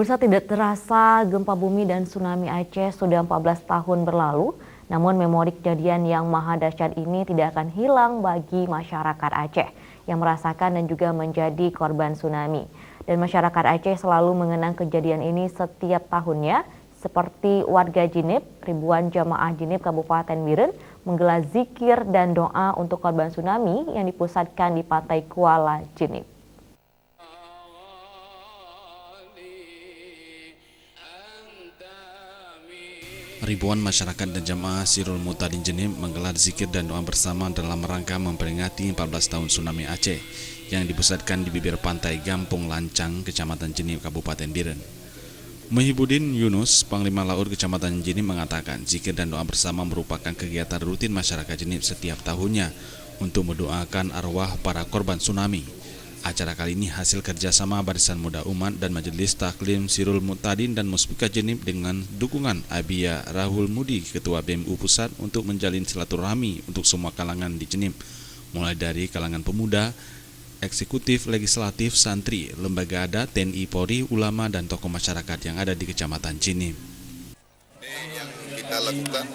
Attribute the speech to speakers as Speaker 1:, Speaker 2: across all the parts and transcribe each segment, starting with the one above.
Speaker 1: Pemirsa, tidak terasa gempa bumi dan tsunami Aceh sudah 14 tahun berlalu, namun memori kejadian yang maha dahsyat ini tidak akan hilang bagi masyarakat Aceh yang merasakan dan juga menjadi korban tsunami. Dan masyarakat Aceh selalu mengenang kejadian ini setiap tahunnya, seperti warga Jinib, ribuan jamaah Jinib Kabupaten Biren menggelar zikir dan doa untuk korban tsunami yang dipusatkan di Pantai Kuala Jinib.
Speaker 2: Ribuan masyarakat dan jamaah Sirul Mutadin Jinib menggelar zikir dan doa bersama dalam rangka memperingati 14 tahun tsunami Aceh yang dipusatkan di bibir pantai Gampung Lancang, Kecamatan Jinib, Kabupaten Biren. Muhyiddin Yunus, Panglima Laut Kecamatan Jinib mengatakan zikir dan doa bersama merupakan kegiatan rutin masyarakat Jinib setiap tahunnya untuk mendoakan arwah para korban tsunami. Acara kali ini hasil kerjasama Barisan Muda Umat dan Majelis Taklim Sirul Mutadin dan Muspika Jinib dengan dukungan Abia Rahul Mudi, Ketua BMU Pusat, untuk menjalin silaturahmi untuk semua kalangan di Jinib, mulai dari kalangan pemuda, eksekutif, legislatif, santri, lembaga adat, TNI, Polri, ulama, dan tokoh masyarakat yang ada di Kecamatan Jinib.
Speaker 3: Yang kita lakukan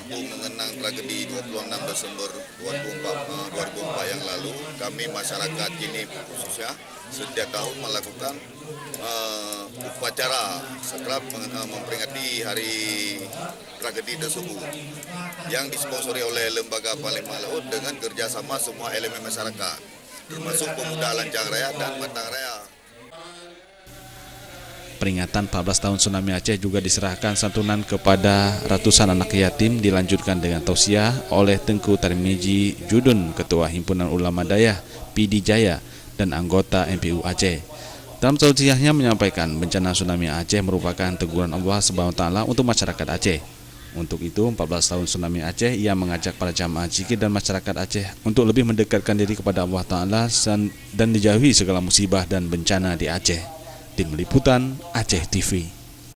Speaker 3: untuk mengenang tragedi 26 Desember 2004 yang lalu, kami masyarakat Jinib khususnya setiap tahun melakukan upacara sakrab memperingati hari tragedi tersebut yang disponsori oleh Lembaga Panglima Laut dengan kerjasama semua elemen masyarakat, termasuk pemuda Lancang Raya dan Batang Raya.
Speaker 2: Peringatan 14 tahun tsunami Aceh juga diserahkan santunan kepada ratusan anak yatim, dilanjutkan dengan tausiah oleh Tengku Tarmizi Judun, Ketua Himpunan Ulama Dayah PD Jaya dan anggota MPU Aceh. Dalam tausiahnya menyampaikan bencana tsunami Aceh merupakan teguran Allah SWT untuk masyarakat Aceh. Untuk itu, 14 tahun tsunami Aceh, ia mengajak para jamaah zikir dan masyarakat Aceh untuk lebih mendekatkan diri kepada Allah Ta'ala dan dijauhi segala musibah dan bencana di Aceh. Tim Liputan Aceh TV.